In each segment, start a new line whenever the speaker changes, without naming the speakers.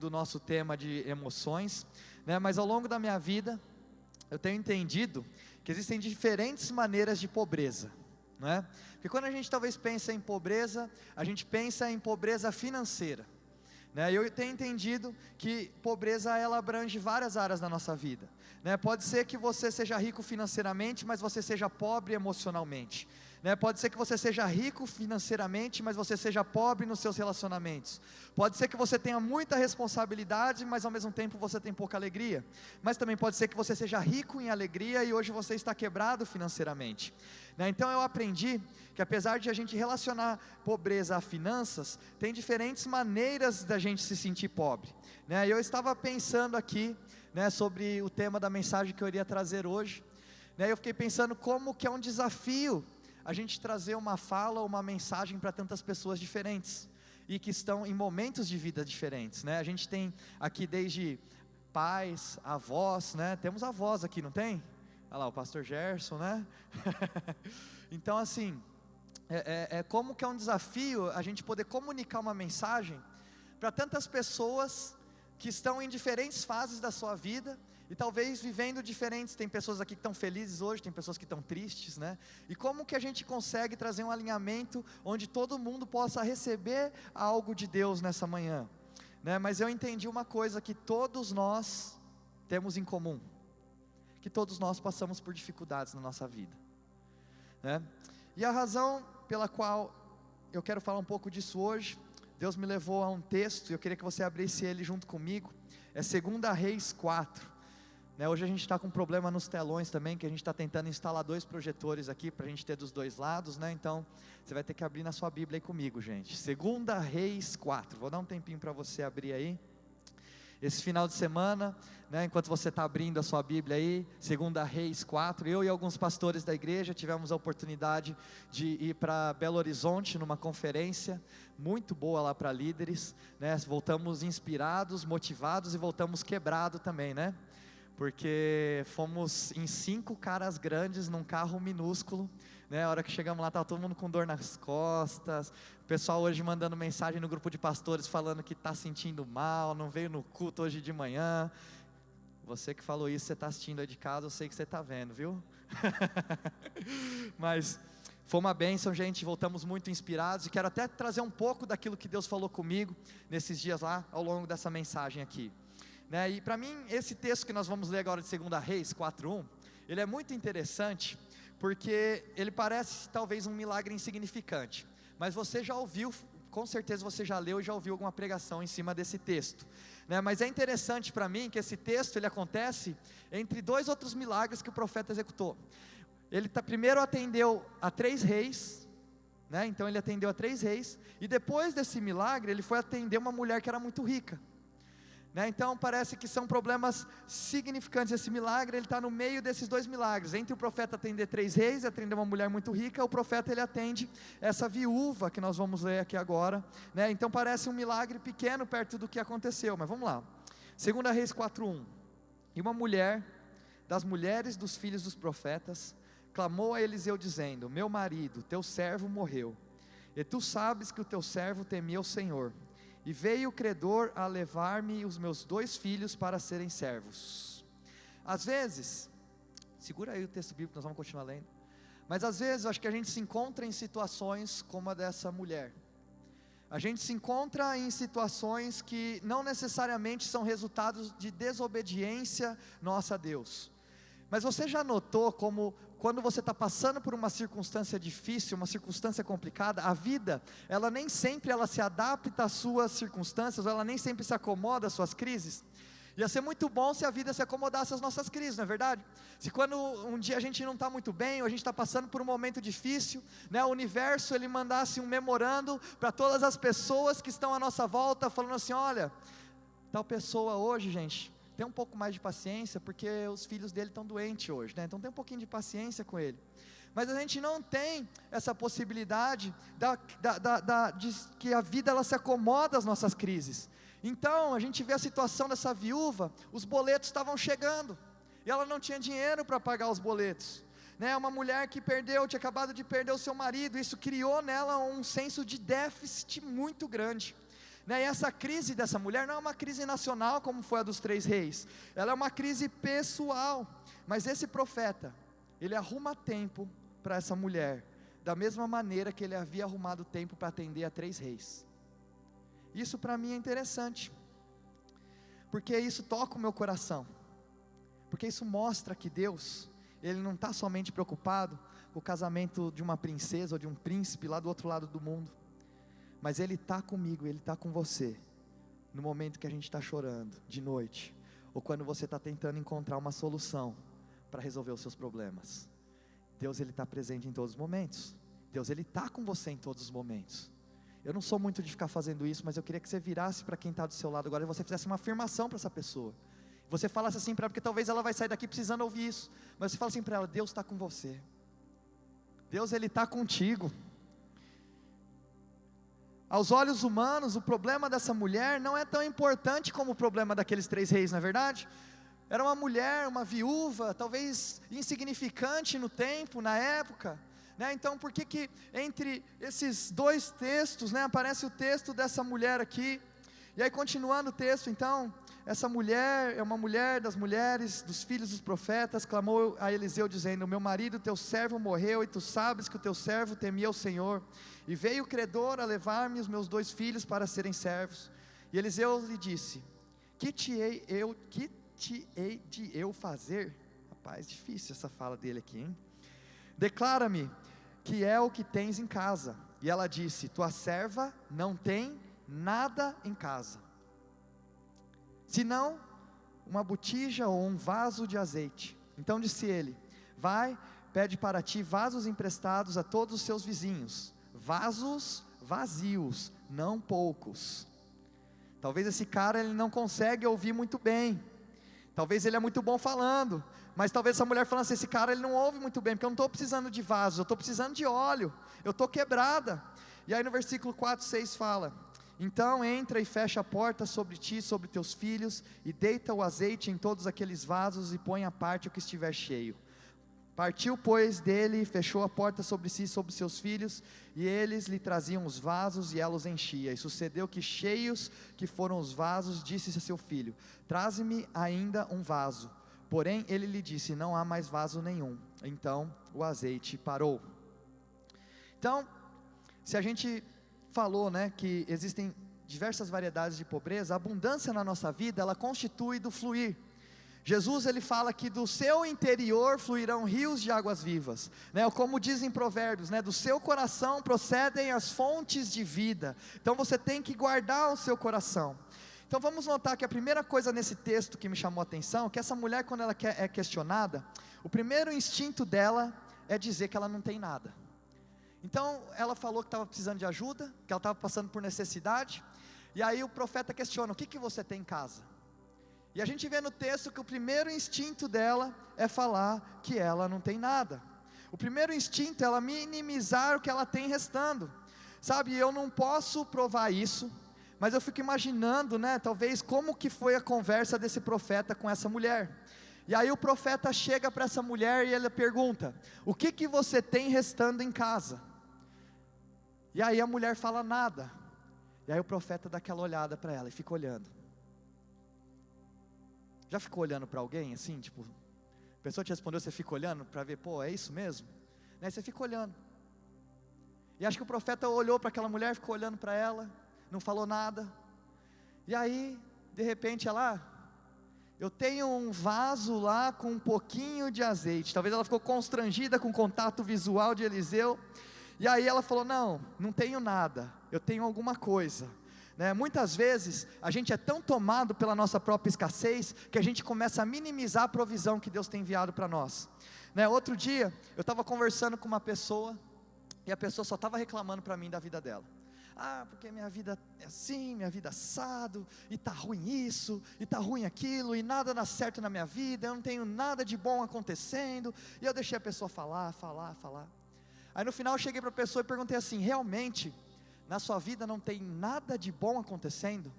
do nosso tema de emoções, né? Mas ao longo da minha vida, eu tenho entendido que existem diferentes maneiras de pobreza, não é? Porque quando a gente talvez pensa em pobreza, a gente pensa em pobreza financeira, né? Eu tenho entendido que pobreza ela abrange várias áreas da nossa vida, né? Pode ser que você seja rico financeiramente, mas você seja pobre emocionalmente, né? Pode ser que você seja rico financeiramente, mas você seja pobre nos seus relacionamentos. Pode ser que você tenha muita responsabilidade, mas ao mesmo tempo você tem pouca alegria. Mas também pode ser que você seja rico em alegria e hoje você está quebrado financeiramente, né? Então eu aprendi que apesar de a gente relacionar pobreza a finanças, tem diferentes maneiras da gente se sentir pobre, né? Eu estava pensando aqui, né, sobre o tema da mensagem que eu iria trazer hoje, né? Eu fiquei pensando como que é um desafio a gente trazer uma fala, uma mensagem para tantas pessoas diferentes, e que estão em momentos de vida diferentes, né? A gente tem aqui desde pais, avós, né? Temos avós aqui, não tem? Olha lá, o pastor Gerson, né? Então assim, como que é um desafio a gente poder comunicar uma mensagem para tantas pessoas que estão em diferentes fases da sua vida, e talvez vivendo diferentes. Tem pessoas aqui que estão felizes hoje, tem pessoas que estão tristes, né? E como que a gente consegue trazer um alinhamento onde todo mundo possa receber algo de Deus nessa manhã, né? Mas eu entendi uma coisa que todos nós temos em comum, que todos nós passamos por dificuldades na nossa vida, né? E a razão pela qual eu quero falar um pouco disso hoje, Deus me levou a um texto, e eu queria que você abrisse ele junto comigo, é 2 Reis 4, né? Hoje a gente está com um problema nos telões também, que a gente está tentando instalar 2 projetores aqui, para a gente ter dos 2 lados, né? Então, você vai ter que abrir na sua Bíblia aí comigo, gente. 2 Reis 4, vou dar um tempinho para você abrir aí. Esse final de semana, né, enquanto você está abrindo a sua Bíblia aí, 2 Reis 4, eu e alguns pastores da igreja tivemos a oportunidade de ir para Belo Horizonte, numa conferência muito boa lá para líderes, né? Voltamos inspirados, motivados e voltamos quebrados também, né? Porque fomos em 5 caras grandes num carro minúsculo, né? A hora que chegamos lá estava todo mundo com dor nas costas, o pessoal hoje mandando mensagem no grupo de pastores falando que está sentindo mal, não veio no culto hoje de manhã. Você que falou isso, você está assistindo aí de casa, eu sei que você está vendo, viu? Mas foi uma bênção, gente, voltamos muito inspirados, e quero até trazer um pouco daquilo que Deus falou comigo nesses dias lá, ao longo dessa mensagem aqui, né? E para mim, esse texto que nós vamos ler agora de 2 Reis 4:1, ele é muito interessante, porque ele parece talvez um milagre insignificante, mas você já ouviu, com certeza você já leu e já ouviu alguma pregação em cima desse texto, né? Mas é interessante para mim que esse texto ele acontece entre 2 outros milagres que o profeta executou. Ele primeiro atendeu a 3 reis, né? Então ele atendeu a 3 reis, e depois desse milagre ele foi atender uma mulher que era muito rica, né? Então parece que são problemas significantes. Esse milagre ele está no meio desses 2 milagres, entre o profeta atender 3 reis e atender uma mulher muito rica. O profeta ele atende essa viúva que nós vamos ler aqui agora, né? Então parece um milagre pequeno perto do que aconteceu, mas vamos lá. 2 Reis 4:1, e uma mulher das mulheres dos filhos dos profetas clamou a Eliseu dizendo: meu marido, teu servo morreu, e tu sabes que o teu servo temia o Senhor, e veio o credor a levar-me os meus 2 filhos para serem servos. Às vezes, segura aí o texto bíblico, nós vamos continuar lendo, mas às vezes eu acho que a gente se encontra em situações como a dessa mulher. A gente se encontra em situações que não necessariamente são resultados de desobediência nossa a Deus. Mas você já notou como quando você está passando por uma circunstância difícil, uma circunstância complicada, a vida, ela nem sempre ela se adapta às suas circunstâncias, ela nem sempre se acomoda às suas crises? Ia ser muito bom se a vida se acomodasse às nossas crises, não é verdade? Se quando um dia a gente não está muito bem, ou a gente está passando por um momento difícil, né, o universo ele mandasse um memorando para todas as pessoas que estão à nossa volta, falando assim: olha, tal pessoa hoje, gente, tem um pouco mais de paciência, porque os filhos dele estão doentes hoje, né? Então tem um pouquinho de paciência com ele. Mas a gente não tem essa possibilidade de que a vida ela se acomoda às nossas crises. Então a gente vê a situação dessa viúva, os boletos estavam chegando, e ela não tinha dinheiro para pagar os boletos, né? Uma mulher que tinha acabado de perder o seu marido, isso criou nela um senso de déficit muito grande, E essa crise dessa mulher não é uma crise nacional como foi a dos 3 reis, ela é uma crise pessoal. Mas esse profeta, ele arruma tempo para essa mulher, da mesma maneira que ele havia arrumado tempo para atender a 3 reis. Isso para mim é interessante, porque isso toca o meu coração, porque isso mostra que Deus, Ele não está somente preocupado com o casamento de uma princesa ou de um príncipe lá do outro lado do mundo, mas Ele está comigo, Ele está com você, no momento que a gente está chorando, de noite, ou quando você está tentando encontrar uma solução para resolver os seus problemas. Deus, Ele está presente em todos os momentos. Deus, Ele está com você em todos os momentos. Eu não sou muito de ficar fazendo isso, mas eu queria que você virasse para quem está do seu lado agora, e você fizesse uma afirmação para essa pessoa. Você falasse assim para ela, porque talvez ela vai sair daqui precisando ouvir isso, mas você fala assim para ela: Deus está com você, Deus, Ele está contigo. Aos olhos humanos, o problema dessa mulher não é tão importante como o problema daqueles 3 reis, não é verdade? Era uma mulher, uma viúva, talvez insignificante no tempo, na época, então por que entre esses 2 textos, aparece o texto dessa mulher aqui? E aí continuando o texto, então, essa mulher é uma mulher das mulheres, dos filhos dos profetas, clamou a Eliseu dizendo: meu marido, teu servo morreu, e tu sabes que o teu servo temia o Senhor, e veio o credor a levar-me os meus 2 filhos para serem servos. E Eliseu lhe disse: que te hei de eu fazer? Rapaz, difícil essa fala dele aqui, hein? Declara-me que é o que tens em casa. E ela disse: tua serva não tem nada em casa, senão uma botija ou um vaso de azeite. Então disse ele: vai, pede para ti vasos emprestados a todos os seus vizinhos, vasos vazios, não poucos. Talvez esse cara, ele não consegue ouvir muito bem, talvez ele é muito bom falando, mas talvez essa mulher falando assim: esse cara, ele não ouve muito bem, porque eu não estou precisando de vaso, eu estou precisando de óleo, eu estou quebrada. E aí no versículo 4, 6 fala: então entra e fecha a porta sobre ti e sobre teus filhos, e deita o azeite em todos aqueles vasos, e põe à parte o que estiver cheio. Partiu, pois, dele, fechou a porta sobre si e sobre seus filhos, e eles lhe traziam os vasos, e ela os enchia. E sucedeu que, cheios que foram os vasos, disse a seu filho: traze-me ainda um vaso. Porém ele lhe disse: não há mais vaso nenhum. Então o azeite parou. Então, se a gente falou, que existem diversas variedades de pobreza, a abundância na nossa vida, ela constitui do fluir. Jesus, ele fala que do seu interior fluirão rios de águas vivas, como dizem Provérbios, do seu coração procedem as fontes de vida. Então você tem que guardar o seu coração. Então vamos notar que a primeira coisa nesse texto que me chamou a atenção, que essa mulher, quando ela é questionada, o primeiro instinto dela é dizer que ela não tem nada. Então ela falou que estava precisando de ajuda, que ela estava passando por necessidade, e aí o profeta questiona: o que você tem em casa? E a gente vê no texto que o primeiro instinto dela é falar que ela não tem nada. O primeiro instinto é ela minimizar o que ela tem restando. Sabe, eu não posso provar isso, mas eu fico imaginando, talvez como que foi a conversa desse profeta com essa mulher. E aí o profeta chega para essa mulher e ele pergunta: o que você tem restando em casa? E aí a mulher fala: nada. E aí o profeta dá aquela olhada para ela e fica olhando. Já ficou olhando para alguém assim, tipo, a pessoa te respondeu, você fica olhando para ver, pô, é isso mesmo? Você fica olhando. E acho que o profeta olhou para aquela mulher, ficou olhando para ela, não falou nada. E aí, de repente ela: eu tenho um vaso lá com um pouquinho de azeite. Talvez ela ficou constrangida com o contato visual de Eliseu. E aí ela falou: não tenho nada, eu tenho alguma coisa. Muitas vezes a gente é tão tomado pela nossa própria escassez, que a gente começa a minimizar a provisão que Deus tem enviado para nós. Outro dia, eu estava conversando com uma pessoa, e a pessoa só estava reclamando para mim da vida dela. Porque minha vida é assim, minha vida é assado, e está ruim isso, e está ruim aquilo, e nada dá certo na minha vida, eu não tenho nada de bom acontecendo. E eu deixei a pessoa falar. Aí no final eu cheguei para a pessoa e perguntei assim: realmente, na sua vida não tem nada de bom acontecendo?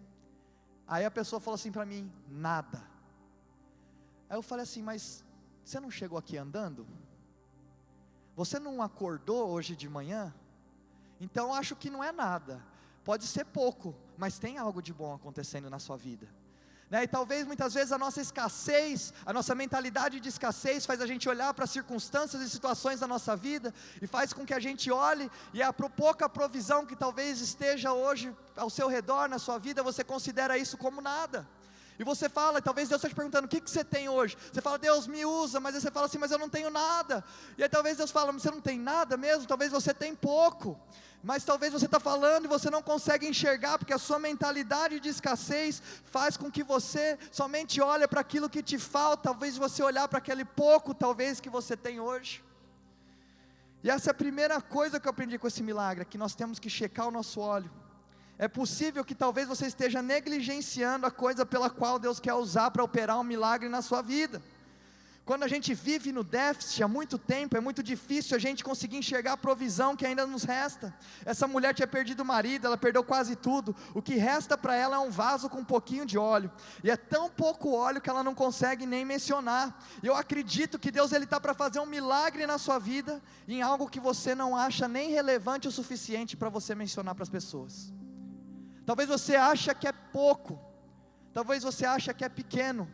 Aí a pessoa falou assim para mim: nada. Aí eu falei assim: mas você não chegou aqui andando? Você não acordou hoje de manhã? Então acho que não é nada. pode ser pouco, mas tem algo de bom acontecendo na sua vida. E talvez muitas vezes a nossa escassez, a nossa mentalidade de escassez faz a gente olhar para circunstâncias e situações da nossa vida, e faz com que a gente olhe, e a pouca provisão que talvez esteja hoje ao seu redor na sua vida, você considera isso como nada. E você fala, e talvez Deus esteja te perguntando, o que você tem hoje? Você fala, Deus me usa, mas aí você fala assim, mas eu não tenho nada. E aí talvez Deus fala, mas você não tem nada mesmo? Talvez você tem pouco, mas talvez você está falando e você não consegue enxergar, porque a sua mentalidade de escassez faz com que você somente olhe para aquilo que te falta, talvez você olhar para aquele pouco, talvez, que você tem hoje. E essa é a primeira coisa que eu aprendi com esse milagre, que nós temos que checar o nosso óleo. É possível que talvez você esteja negligenciando a coisa pela qual Deus quer usar para operar um milagre na sua vida. Quando a gente vive no déficit há muito tempo, é muito difícil a gente conseguir enxergar a provisão que ainda nos resta. Essa mulher tinha perdido o marido, ela perdeu quase tudo, o que resta para ela é um vaso com um pouquinho de óleo, e é tão pouco óleo que ela não consegue nem mencionar. Eu acredito que Deus está para fazer um milagre na sua vida, em algo que você não acha nem relevante o suficiente para você mencionar para as pessoas. Talvez você ache que é pouco, talvez você ache que é pequeno,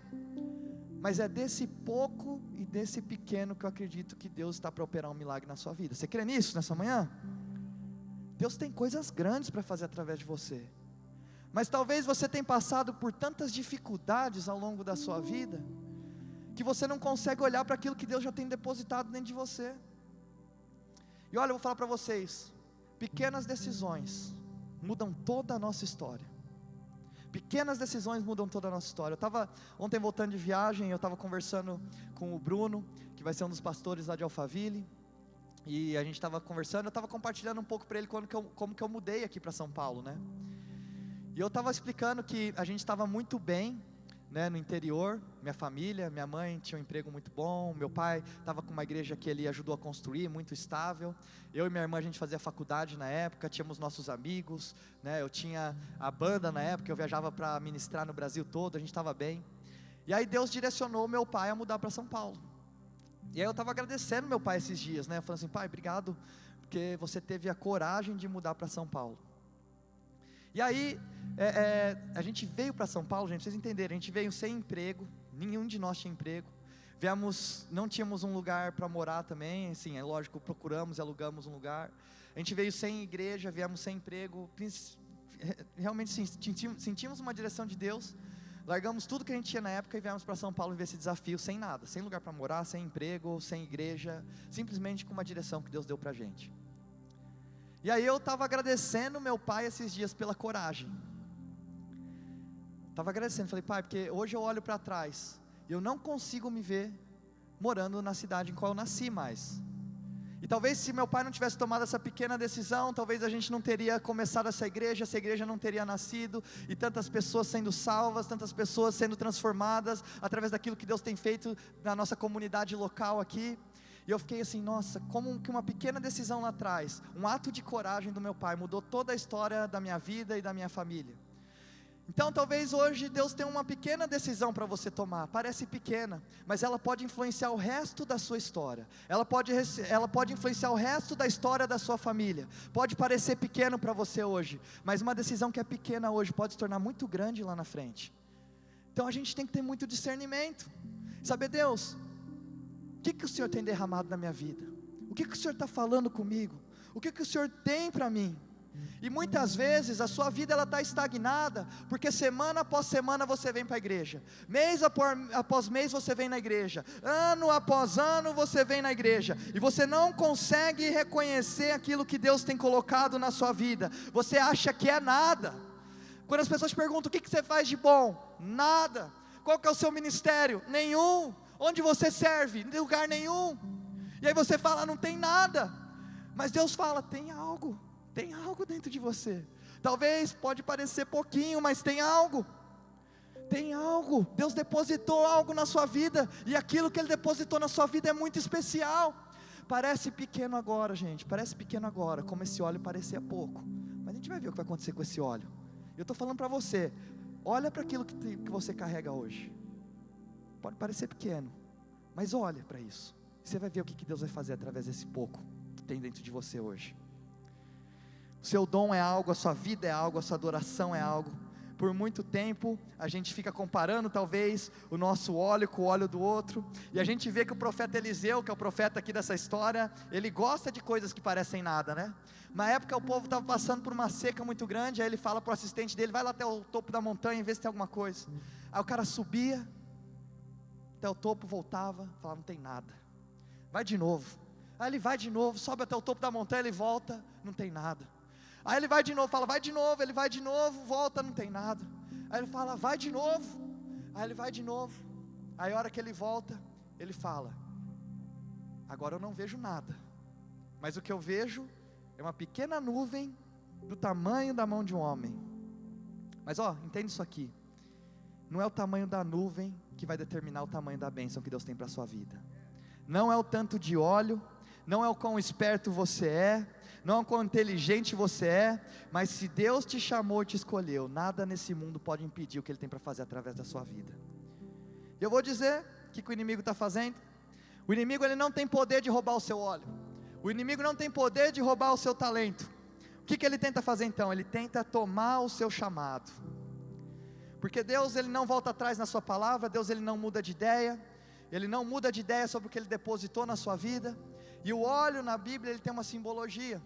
mas é desse pouco e desse pequeno que eu acredito que Deus está para operar um milagre na sua vida. Você crê nisso nessa manhã? Deus tem coisas grandes para fazer através de você, mas talvez você tenha passado por tantas dificuldades ao longo da sua vida, que você não consegue olhar para aquilo que Deus já tem depositado dentro de você. E olha, eu vou falar para vocês, pequenas decisões mudam toda a nossa história. Pequenas decisões mudam toda a nossa história. Eu estava ontem voltando de viagem, eu estava conversando com o Bruno, que vai ser um dos pastores lá de Alphaville, e a gente estava conversando, eu estava compartilhando um pouco para ele como que eu mudei aqui para São Paulo, e eu estava explicando que a gente estava muito bem, no interior, minha família, minha mãe tinha um emprego muito bom, meu pai estava com uma igreja que ele ajudou a construir, muito estável, eu e minha irmã a gente fazia faculdade na época, tínhamos nossos amigos, eu tinha a banda na época, eu viajava para ministrar no Brasil todo, a gente estava bem, e aí Deus direcionou meu pai a mudar para São Paulo, e aí eu estava agradecendo meu pai esses dias, falando assim, pai, obrigado, porque você teve a coragem de mudar para São Paulo. E aí, a gente veio para São Paulo, gente, pra vocês entenderem, a gente veio sem emprego, nenhum de nós tinha emprego, não tínhamos um lugar para morar também, assim, é lógico, procuramos e alugamos um lugar, a gente veio sem igreja, viemos sem emprego, realmente sim, sentimos uma direção de Deus, largamos tudo que a gente tinha na época e viemos para São Paulo viver esse desafio sem nada, sem lugar para morar, sem emprego, sem igreja, simplesmente com uma direção que Deus deu para a gente. E aí eu estava agradecendo meu pai esses dias pela coragem, estava agradecendo, falei, pai, porque hoje eu olho para trás, e eu não consigo me ver morando na cidade em qual eu nasci mais, e talvez se meu pai não tivesse tomado essa pequena decisão, talvez a gente não teria começado essa igreja não teria nascido, e tantas pessoas sendo salvas, tantas pessoas sendo transformadas, através daquilo que Deus tem feito na nossa comunidade local aqui. E eu fiquei assim, nossa, como que uma pequena decisão lá atrás, um ato de coragem do meu pai, mudou toda a história da minha vida e da minha família. Então talvez hoje Deus tenha uma pequena decisão para você tomar, parece pequena, mas ela pode influenciar o resto da sua história, ela pode influenciar o resto da história da sua família, pode parecer pequeno para você hoje, mas uma decisão que é pequena hoje, pode se tornar muito grande lá na frente. Então a gente tem que ter muito discernimento, saber, Deus, o que o Senhor tem derramado na minha vida? O que o Senhor está falando comigo? O que o Senhor tem para mim? E muitas vezes a sua vida está estagnada, porque semana após semana você vem para a igreja, mês após mês você vem na igreja, ano após ano você vem na igreja, e você não consegue reconhecer aquilo que Deus tem colocado na sua vida, você acha que é nada. Quando as pessoas perguntam, o que você faz de bom? Nada. Qual que é o seu ministério? Nenhum. Onde você serve? Em lugar nenhum. E aí você fala, não tem nada, mas Deus fala, tem algo dentro de você, talvez pode parecer pouquinho, mas tem algo, Deus depositou algo na sua vida, e aquilo que Ele depositou na sua vida é muito especial. Parece pequeno agora, gente, parece pequeno agora, como esse óleo parecia pouco, mas a gente vai ver o que vai acontecer com esse óleo. Eu estou falando para você, olha para aquilo que você carrega hoje, pode parecer pequeno, mas olha para isso, você vai ver o que Deus vai fazer através desse pouco que tem dentro de você hoje. seu dom é algo, a sua vida é algo, a sua adoração é algo. Por muito tempo, a gente fica comparando talvez o nosso óleo com o óleo do outro, e a gente vê que o profeta Eliseu, que é o profeta aqui dessa história, ele gosta de coisas que parecem nada, né? Na época o povo estava passando por uma seca muito grande, aí ele fala para o assistente dele, vai lá até o topo da montanha e vê se tem alguma coisa. Aí o cara subia até o topo, voltava, falava, não tem nada. Vai de novo. Aí ele vai de novo, sobe até o topo da montanha, ele volta, não tem nada. Aí ele vai de novo, fala, vai de novo, ele vai de novo, volta, não tem nada. Aí ele fala, vai de novo. Aí ele vai de novo. Aí a hora que ele volta, ele fala, agora eu não vejo nada, mas o que eu vejo é uma pequena nuvem do tamanho da mão de um homem. Mas entende isso aqui, não é o tamanho da nuvem que vai determinar o tamanho da bênção que Deus tem para a sua vida. Não é o tanto de óleo, não é o quão esperto você é, não é o quão inteligente você é, mas se Deus te chamou e te escolheu, nada nesse mundo pode impedir o que Ele tem para fazer através da sua vida. E eu vou dizer o que o inimigo está fazendo. O inimigo, ele não tem poder de roubar o seu óleo, o inimigo não tem poder de roubar o seu talento. O que ele tenta fazer então? Ele tenta tomar o seu chamado, porque Deus, ele não volta atrás na sua palavra, Deus, ele não muda de ideia, ele não muda de ideia sobre o que ele depositou na sua vida. E o óleo na Bíblia, ele tem uma simbologia.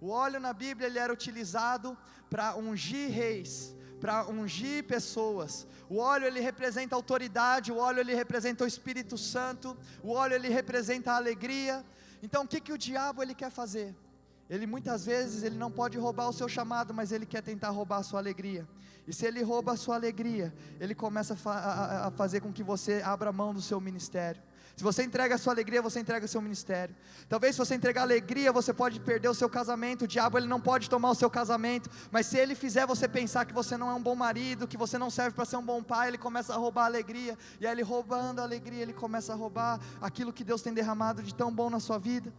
O óleo na Bíblia, ele era utilizado para ungir reis, para ungir pessoas. O óleo, ele representa a autoridade, o óleo, ele representa o Espírito Santo, o óleo, ele representa a alegria. Então o que o diabo ele quer fazer? Ele muitas vezes, ele não pode roubar o seu chamado, mas ele quer tentar roubar a sua alegria. E se ele rouba a sua alegria, ele começa a fazer com que você abra mão do seu ministério. Se você entrega a sua alegria, você entrega o seu ministério. Talvez se você entregar alegria, você pode perder o seu casamento. O diabo, ele não pode tomar o seu casamento, mas se ele fizer você pensar que você não é um bom marido, que você não serve para ser um bom pai, ele começa a roubar a alegria. E aí ele roubando a alegria, ele começa a roubar aquilo que Deus tem derramado de tão bom na sua vida.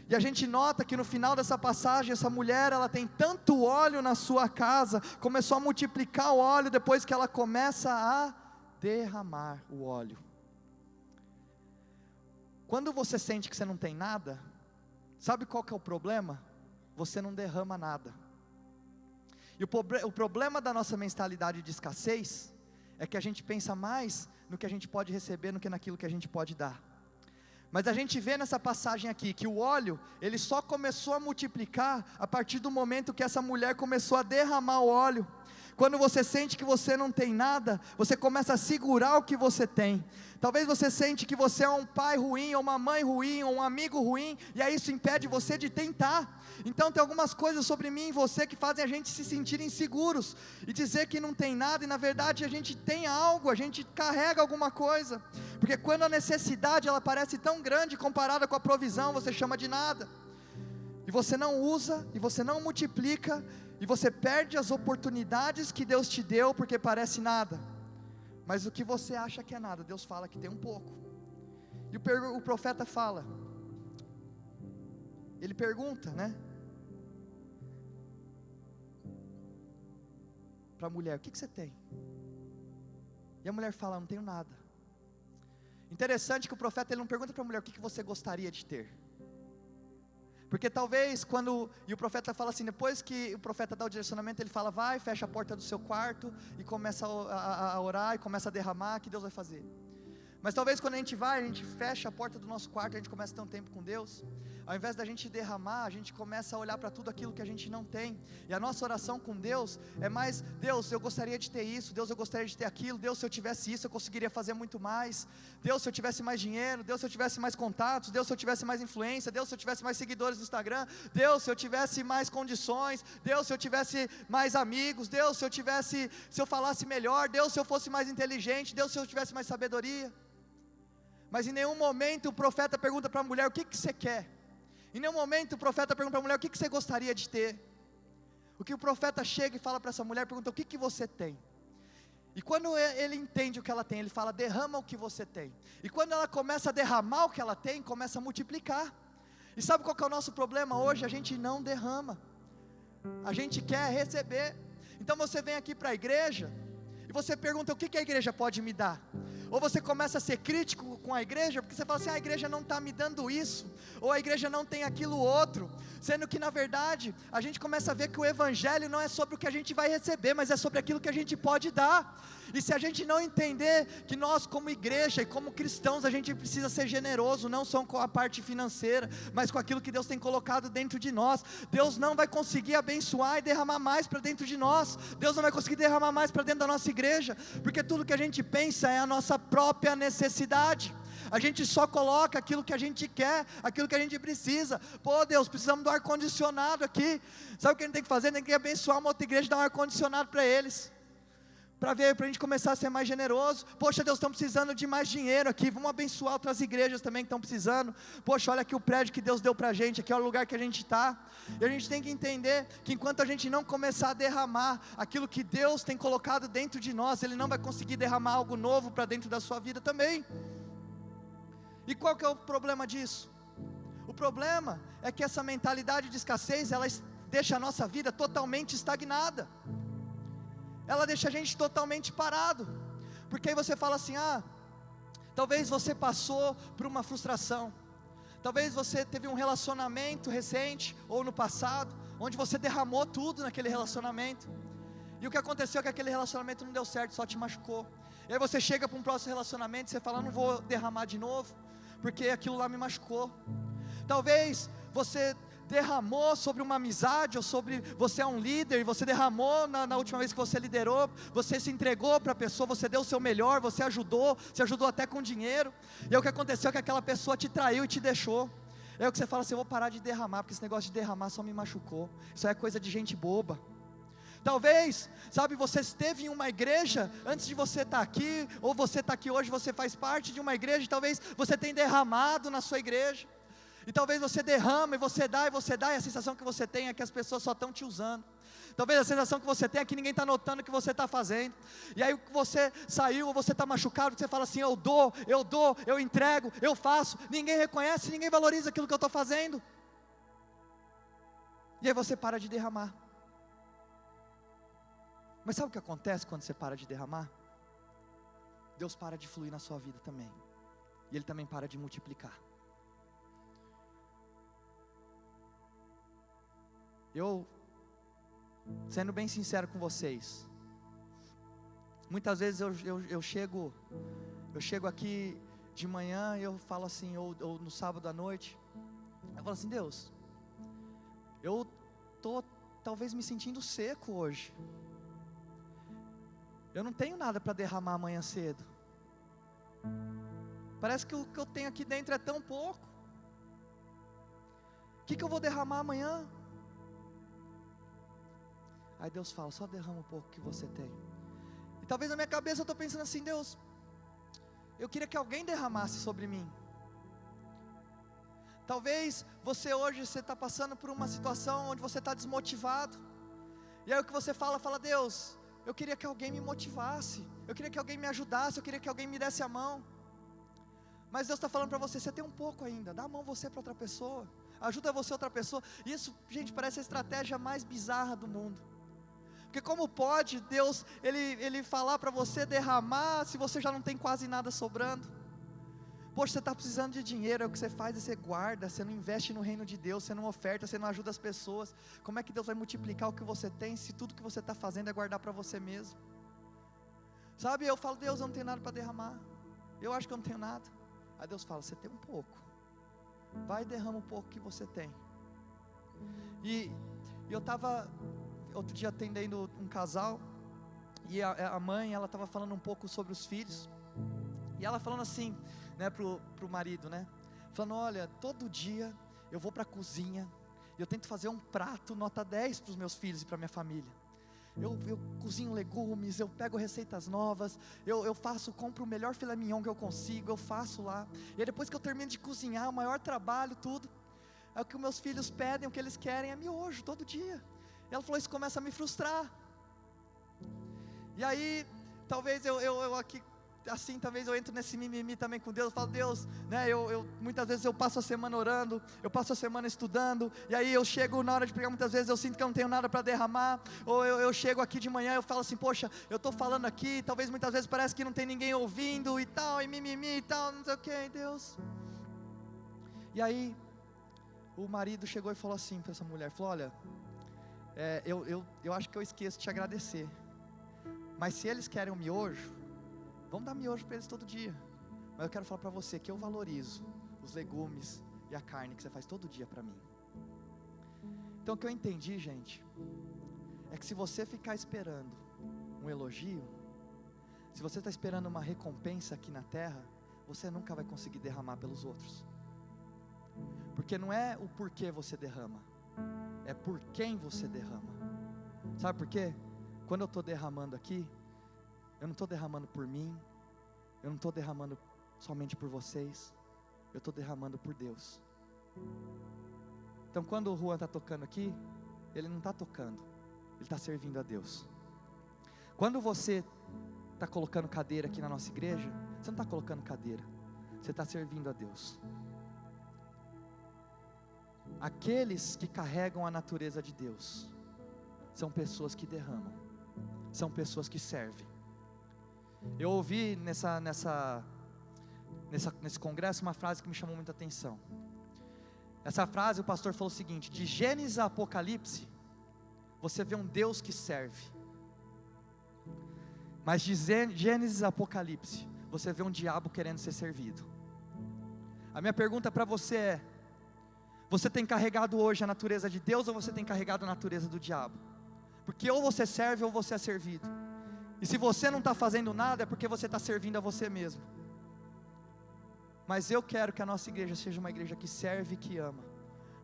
E a gente nota que no final dessa passagem, essa mulher, ela tem tanto óleo na sua casa, começou a multiplicar o óleo, depois que ela começa a derramar o óleo. Quando você sente que você não tem nada, sabe qual que é o problema? Você não derrama nada. E o problema da nossa mentalidade de escassez, é que a gente pensa mais no que a gente pode receber, do que naquilo que a gente pode dar. Mas a gente vê nessa passagem aqui, que o óleo, ele só começou a multiplicar, a partir do momento que essa mulher começou a derramar o óleo. Quando você sente que você não tem nada, você começa a segurar o que você tem. Talvez você sente que você é um pai ruim, ou uma mãe ruim, ou um amigo ruim, e aí isso impede você de tentar. Então tem algumas coisas sobre mim e você que fazem a gente se sentir inseguros, e dizer que não tem nada, e na verdade a gente tem algo, a gente carrega alguma coisa. Porque quando a necessidade ela parece tão grande comparada com a provisão, você chama de nada. E você não usa, e você não multiplica, e você perde as oportunidades que Deus te deu, porque parece nada. Mas o que você acha que é nada, Deus fala que tem um pouco. E o profeta fala, ele pergunta, né, para a mulher, o que você tem? E a mulher fala, não tenho nada. Interessante que o profeta, ele não pergunta para a mulher, o que você gostaria de ter? Porque talvez e o profeta fala assim, depois que o profeta dá o direcionamento, ele fala, vai, fecha a porta do seu quarto, e começa a orar, e começa a derramar, que Deus vai fazer. Mas talvez quando a gente fecha a porta do nosso quarto, a gente começa a ter um tempo com Deus, ao invés da gente derramar, a gente começa a olhar para tudo aquilo que a gente não tem, e a nossa oração com Deus, é mais, Deus, eu gostaria de ter isso, Deus, eu gostaria de ter aquilo, Deus, se eu tivesse isso, eu conseguiria fazer muito mais, Deus, se eu tivesse mais dinheiro, Deus, se eu tivesse mais contatos, Deus, se eu tivesse mais influência, Deus, se eu tivesse mais seguidores no Instagram, Deus, se eu tivesse mais condições, Deus, se eu tivesse mais amigos, Deus, se eu falasse melhor, Deus, se eu fosse mais inteligente, Deus, se eu tivesse mais sabedoria. Mas em nenhum momento o profeta pergunta para a mulher, o que você quer? Em nenhum momento o profeta pergunta para a mulher, o que você gostaria de ter? O que o profeta chega e fala para essa mulher, pergunta, o que você tem? E quando ele entende o que ela tem, ele fala, derrama o que você tem. E quando ela começa a derramar o que ela tem, começa a multiplicar. E sabe qual que é o nosso problema hoje? A gente não derrama, a gente quer receber. Então você vem aqui para a igreja, e você pergunta, o que a igreja pode me dar? Ou você começa a ser crítico com a igreja, porque você fala assim, a igreja não está me dando isso, ou a igreja não tem aquilo outro, sendo que na verdade, a gente começa a ver que o evangelho não é sobre o que a gente vai receber, mas é sobre aquilo que a gente pode dar. E se a gente não entender que nós como igreja e como cristãos, a gente precisa ser generoso, não só com a parte financeira, mas com aquilo que Deus tem colocado dentro de nós, Deus não vai conseguir abençoar e derramar mais para dentro de nós, Deus não vai conseguir derramar mais para dentro da nossa igreja, porque tudo que a gente pensa é a nossa própria necessidade. A gente só coloca aquilo que a gente quer, aquilo que a gente precisa. Pô Deus, precisamos do ar-condicionado aqui. Sabe o que a gente tem que fazer? Tem que abençoar uma outra igreja e dar um ar-condicionado para eles, para a gente começar a ser mais generoso. Poxa Deus, estamos precisando de mais dinheiro aqui, vamos abençoar outras igrejas também que estão precisando. Poxa, olha aqui o prédio que Deus deu para a gente, aqui é o lugar que a gente está. E a gente tem que entender que enquanto a gente não começar a derramar aquilo que Deus tem colocado dentro de nós, Ele não vai conseguir derramar algo novo para dentro da sua vida também. E qual que é o problema disso? O problema é que essa mentalidade de escassez, ela deixa a nossa vida totalmente estagnada, ela deixa a gente totalmente parado, porque aí você fala assim, talvez você passou por uma frustração, talvez você teve um relacionamento recente, ou no passado, onde você derramou tudo naquele relacionamento, e o que aconteceu é que aquele relacionamento não deu certo, só te machucou, e aí você chega para um próximo relacionamento, e você fala, não vou derramar de novo, porque aquilo lá me machucou. Talvez você derramou sobre uma amizade, ou sobre, você é um líder, e você derramou na última vez que você liderou, você se entregou para a pessoa, você deu o seu melhor, você ajudou até com dinheiro, e aí o que aconteceu é que aquela pessoa te traiu e te deixou. É o que você fala assim, eu vou parar de derramar, porque esse negócio de derramar só me machucou, isso é coisa de gente boba. Talvez, sabe, você esteve em uma igreja antes de você estar aqui, ou você está aqui hoje, você faz parte de uma igreja, e talvez você tenha derramado na sua igreja, e talvez você derrama, e você dá, e a sensação que você tem é que as pessoas só estão te usando. Talvez a sensação que você tem é que ninguém está notando o que você está fazendo, e aí você saiu, ou você está machucado, você fala assim, eu dou, eu entrego, eu faço, ninguém reconhece, ninguém valoriza aquilo que eu estou fazendo, e aí você para de derramar. Mas sabe o que acontece quando você para de derramar? Deus para de fluir na sua vida também, e Ele também para de multiplicar. Eu, sendo bem sincero com vocês, muitas vezes eu chego aqui de manhã, e eu falo assim, ou no sábado à noite, eu falo assim, Deus, eu estou talvez me sentindo seco hoje, eu não tenho nada para derramar amanhã cedo, parece que o que eu tenho aqui dentro é tão pouco, o que eu vou derramar amanhã? Aí Deus fala, só derrama um pouco que você tem. E talvez na minha cabeça eu estou pensando assim, Deus, eu queria que alguém derramasse sobre mim. Talvez você hoje está passando por uma situação onde você está desmotivado, e aí o que você fala, Deus, eu queria que alguém me motivasse, eu queria que alguém me ajudasse, eu queria que alguém me desse a mão. Mas Deus está falando para você, você tem um pouco ainda, dá a mão você para outra pessoa, ajuda você outra pessoa. Isso, gente, parece a estratégia mais bizarra do mundo, porque como pode Deus, Ele falar para você derramar, se você já não tem quase nada sobrando? Poxa, você está precisando de dinheiro, é o que você faz, você guarda, você não investe no reino de Deus, você não oferta, você não ajuda as pessoas. Como é que Deus vai multiplicar o que você tem, se tudo que você está fazendo é guardar para você mesmo? Sabe, eu falo, Deus, eu não tenho nada para derramar, eu acho que eu não tenho nada. Aí Deus fala, você tem um pouco, vai e derrama um pouco que você tem. E eu estava outro dia atendendo um casal, e a mãe, ela estava falando um pouco sobre os filhos, e ela falando assim, né, pro marido, né, falando, olha, todo dia eu vou para a cozinha, e eu tento fazer um prato nota 10 para os meus filhos e para minha família, eu cozinho legumes, eu pego receitas novas, eu compro o melhor filé mignon que eu consigo, eu faço lá, e aí depois que eu termino de cozinhar, o maior trabalho, tudo, é o que os meus filhos pedem, o que eles querem é miojo, todo dia. E ela falou, isso começa a me frustrar. E aí, talvez eu aqui assim, talvez eu entro nesse mimimi também com Deus, eu falo, Deus, né, muitas vezes eu passo a semana orando, eu passo a semana estudando, e aí eu chego na hora de pregar, muitas vezes eu sinto que eu não tenho nada para derramar, ou eu chego aqui de manhã, eu falo assim, poxa, eu estou falando aqui, talvez muitas vezes parece que não tem ninguém ouvindo, e tal, e mimimi e tal, não sei o que, Deus. E aí, o marido chegou e falou assim para essa mulher, falou, olha, eu acho que eu esqueço de te agradecer, mas se eles querem um miojo, vamos dar miojo para eles todo dia, mas eu quero falar para você que eu valorizo os legumes e a carne que você faz todo dia para mim. Então o que eu entendi, gente, é que se você ficar esperando um elogio, se você está esperando uma recompensa aqui na terra, você nunca vai conseguir derramar pelos outros, porque não é o porquê você derrama, é por quem você derrama. Sabe por quê? Quando eu estou derramando aqui, eu não estou derramando por mim, eu não estou derramando somente por vocês, eu estou derramando por Deus. Então quando o Juan está tocando aqui, ele não está tocando, ele está servindo a Deus. Quando você está colocando cadeira aqui na nossa igreja, você não está colocando cadeira, você está servindo a Deus. Aqueles que carregam a natureza de Deus são pessoas que derramam, são pessoas que servem. Eu ouvi nesse congresso uma frase que me chamou muita atenção. Essa frase, o pastor falou o seguinte: de Gênesis a Apocalipse, você vê um Deus que serve, mas de Gênesis a Apocalipse, você vê um diabo querendo ser servido. A minha pergunta para você é: você tem carregado hoje a natureza de Deus, ou você tem carregado a natureza do diabo? Porque ou você serve ou você é servido. E se você não está fazendo nada, é porque você está servindo a você mesmo. Mas eu quero que a nossa igreja seja uma igreja que serve e que ama,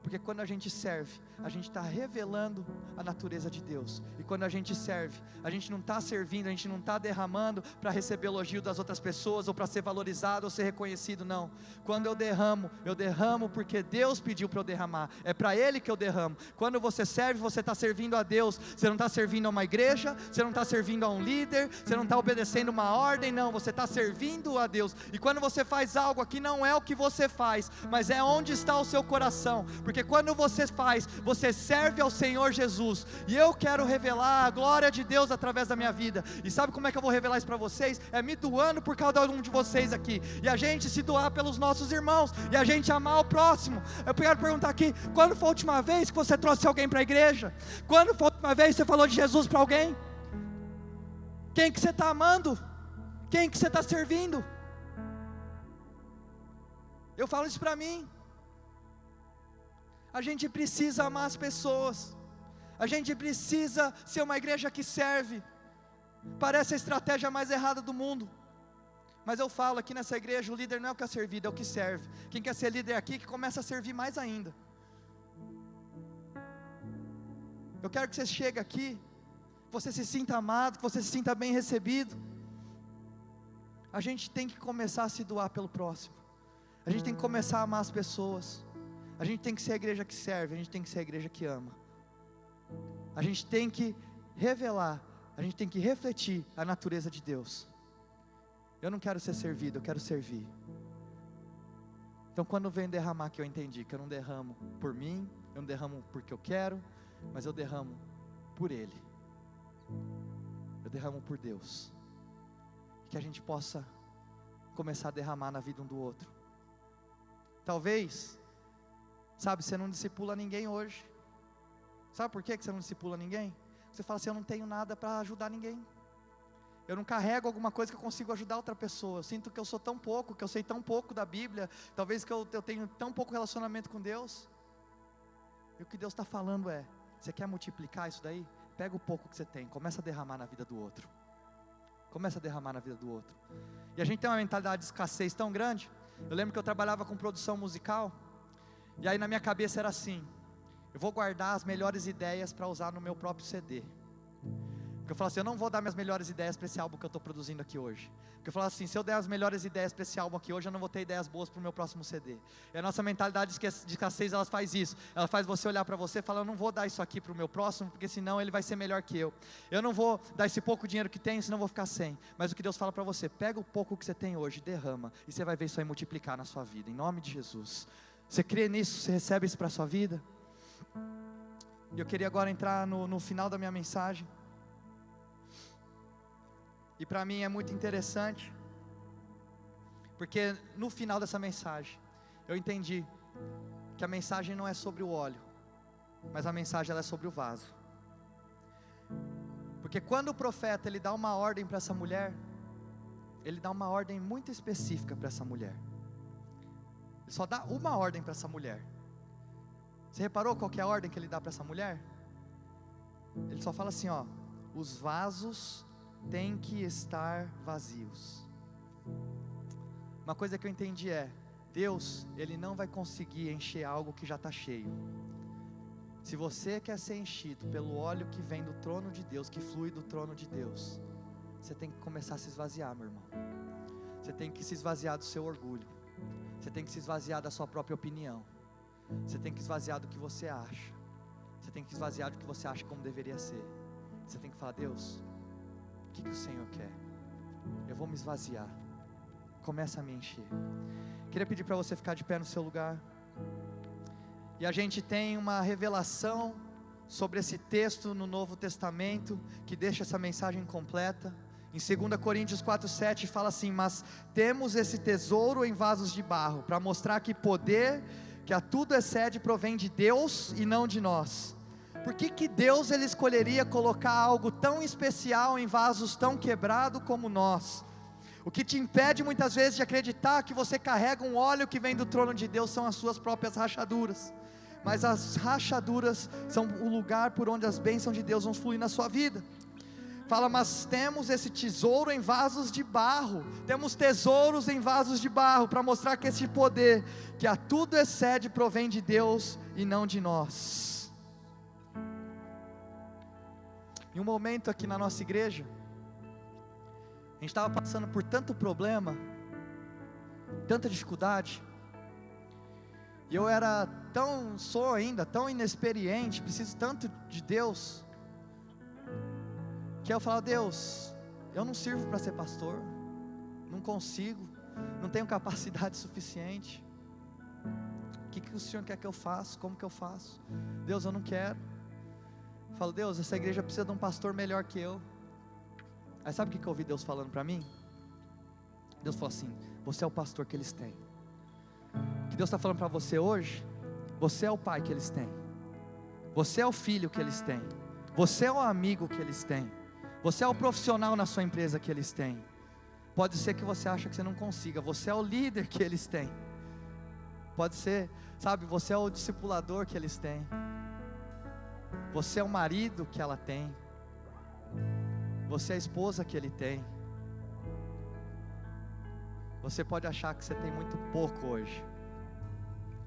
porque quando a gente serve, a gente está revelando a natureza de Deus. E quando a gente serve, a gente não está servindo, a gente não está derramando para receber elogio das outras pessoas, ou para ser valorizado, ou ser reconhecido, não. Quando eu derramo porque Deus pediu para eu derramar, é para Ele que eu derramo. Quando você serve, você está servindo a Deus, você não está servindo a uma igreja, você não está servindo a um líder, você não está obedecendo uma ordem, não, você está servindo a Deus. E quando você faz algo aqui, não é o que você faz, mas é onde está o seu coração, porque quando você faz, você serve ao Senhor Jesus. E eu quero revelar a glória de Deus através da minha vida. E sabe como é que eu vou revelar isso para vocês? É me doando por cada um de vocês aqui, e a gente se doar pelos nossos irmãos, e a gente amar o próximo. Eu quero perguntar aqui: quando foi a última vez que você trouxe alguém para a igreja? Quando foi a última vez que você falou de Jesus para alguém? Quem que você está amando? Quem que você está servindo? Eu falo isso para mim. A gente precisa amar as pessoas, a gente precisa ser uma igreja que serve. Parece a estratégia mais errada do mundo, mas eu falo aqui nessa igreja, o líder não é o que é servido, é o que serve. Quem quer ser líder aqui, que começa a servir mais ainda. Eu quero que você chegue aqui, que você se sinta amado, que você se sinta bem recebido. A gente tem que começar a se doar pelo próximo, a gente tem que começar a amar as pessoas. A gente tem que ser a igreja que serve, a gente tem que ser a igreja que ama. A gente tem que revelar, a gente tem que refletir a natureza de Deus. Eu não quero ser servido, eu quero servir. Então quando vem derramar, que eu entendi que eu não derramo por mim, eu não derramo porque eu quero, mas eu derramo por Ele. Eu derramo por Deus. Que a gente possa começar a derramar na vida um do outro. Talvez, sabe, você não discipula ninguém hoje. Sabe por que você não discipula ninguém? Você fala assim: eu não tenho nada para ajudar ninguém. Eu não carrego alguma coisa que eu consigo ajudar outra pessoa. Eu sinto que eu sou tão pouco, que eu sei tão pouco da Bíblia. Talvez que eu tenho tão pouco relacionamento com Deus. E o que Deus está falando é: você quer multiplicar isso daí? Pega o pouco que você tem, começa a derramar na vida do outro. Começa a derramar na vida do outro. E a gente tem uma mentalidade de escassez tão grande. Eu lembro que eu trabalhava com produção musical, e aí na minha cabeça era assim: eu vou guardar as melhores ideias para usar no meu próprio CD, Porque eu falo assim, eu não vou dar minhas melhores ideias para esse álbum que eu estou produzindo aqui hoje. Porque eu falo assim, se eu der as melhores ideias para esse álbum aqui hoje, eu não vou ter ideias boas para o meu próximo CD. E a nossa mentalidade de escassez, ela faz isso. Ela faz você olhar para você e falar, eu não vou dar isso aqui para o meu próximo, porque senão ele vai ser melhor que eu. Eu não vou dar esse pouco dinheiro que tenho, senão eu vou ficar sem. Mas o que Deus fala para você, pega o pouco que você tem hoje, derrama, e você vai ver isso aí multiplicar na sua vida, em nome de Jesus. Você crê nisso? Você recebe isso para a sua vida? E eu queria agora entrar no final da minha mensagem. E para mim é muito interessante, porque no final dessa mensagem, eu entendi que a mensagem não é sobre o óleo, mas a mensagem ela é sobre o vaso. Porque quando o profeta ele dá uma ordem para essa mulher, ele dá uma ordem muito específica para essa mulher. Ele só dá uma ordem para essa mulher. Você reparou qual que é a ordem que ele dá para essa mulher? Ele só fala assim, ó, os vasos têm que estar vazios. Uma coisa que eu entendi é, Deus, Ele não vai conseguir encher algo que já está cheio. Se você quer ser enchido pelo óleo que vem do trono de Deus, que flui do trono de Deus, você tem que começar a se esvaziar, meu irmão. Você tem que se esvaziar do seu orgulho. Você tem que se esvaziar da sua própria opinião. Você tem que esvaziar do que você acha. Você tem que esvaziar do que você acha como deveria ser. Você tem que falar, Deus, o que o Senhor quer? Eu vou me esvaziar. Começa a me encher. Queria pedir para você ficar de pé no seu lugar. E a gente tem uma revelação sobre esse texto no Novo Testamento, que deixa essa mensagem completa. Em 2 Coríntios 4:7 fala assim, mas temos esse tesouro em vasos de barro, para mostrar que poder, que a tudo excede, provém de Deus e não de nós. Por que Deus ele escolheria colocar algo tão especial em vasos tão quebrados como nós? O que te impede muitas vezes de acreditar que você carrega um óleo que vem do trono de Deus são as suas próprias rachaduras. Mas as rachaduras são o lugar por onde as bênçãos de Deus vão fluir na sua vida. Fala, mas temos esse tesouro em vasos de barro. Temos tesouros em vasos de barro, para mostrar que esse poder, que a tudo excede, provém de Deus e não de nós. Em um momento aqui na nossa igreja, a gente estava passando por tanto problema, tanta dificuldade, e eu sou ainda tão inexperiente, preciso tanto de Deus, que eu falo, Deus, eu não sirvo para ser pastor, não consigo, não tenho capacidade suficiente. O que o Senhor quer que eu faça? Como que eu faço? Deus, eu não quero. Eu falo, Deus, essa igreja precisa de um pastor melhor que eu. Aí sabe o que eu ouvi Deus falando para mim? Deus falou assim, você é o pastor que eles têm. O que Deus está falando para você hoje, você é o pai que eles têm, você é o filho que eles têm, você é o amigo que eles têm, você é o profissional na sua empresa que eles têm. Pode ser que você acha que você não consiga, você é o líder que eles têm. Pode ser, sabe, você é o discipulador que eles têm. Você é o marido que ela tem. Você é a esposa que ele tem. Você pode achar que você tem muito pouco hoje,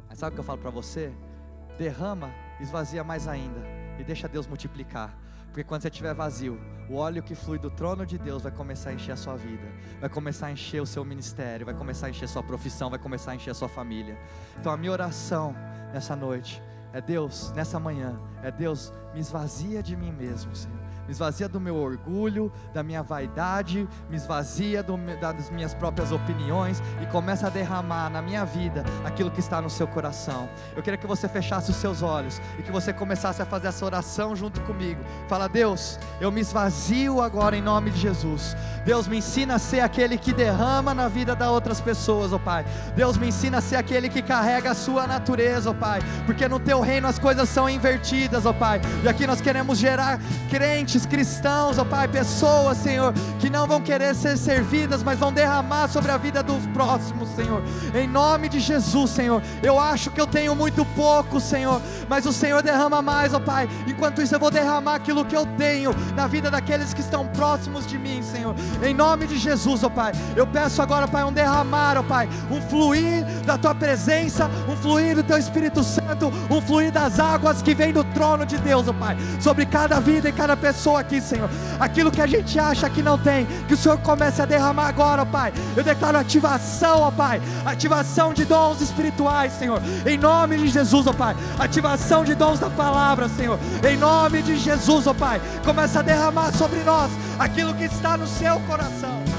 mas sabe o que eu falo para você? Derrama, esvazia mais ainda, e deixa Deus multiplicar. Porque quando você estiver vazio, o óleo que flui do trono de Deus vai começar a encher a sua vida, vai começar a encher o seu ministério, vai começar a encher a sua profissão, vai começar a encher a sua família. Então a minha oração nessa noite é, Deus, nessa manhã, é, Deus, me esvazia de mim mesmo, Senhor. Me esvazia do meu orgulho, da minha vaidade, me esvazia das minhas próprias opiniões, e começa a derramar na minha vida aquilo que está no seu coração. Eu queria que você fechasse os seus olhos e que você começasse a fazer essa oração junto comigo. Fala, Deus, eu me esvazio agora em nome de Jesus. Deus, me ensina a ser aquele que derrama na vida das outras pessoas, ó Pai. Deus, me ensina a ser aquele que carrega a sua natureza, ó Pai, porque no teu reino as coisas são invertidas, ó Pai, e aqui nós queremos gerar crentes, cristãos, ó Pai, pessoas, Senhor, que não vão querer ser servidas, mas vão derramar sobre a vida dos próximos, Senhor, em nome de Jesus, Senhor. Eu acho que eu tenho muito pouco, Senhor, mas o Senhor derrama mais, ó Pai. Enquanto isso eu vou derramar aquilo que eu tenho na vida daqueles que estão próximos de mim, Senhor, em nome de Jesus, ó Pai. Eu peço agora, Pai, um derramar, ó Pai, um fluir da Tua presença, um fluir do Teu Espírito Santo, um fluir das águas que vem do trono de Deus, ó Pai, sobre cada vida e cada pessoa, pessoa aqui, Senhor. Aquilo que a gente acha que não tem, que o Senhor comece a derramar agora, ó Pai. Eu declaro ativação, ó Pai, ativação de dons espirituais, Senhor, em nome de Jesus, ó Pai. Ativação de dons da palavra, Senhor, em nome de Jesus, ó Pai. Começa a derramar sobre nós aquilo que está no seu coração.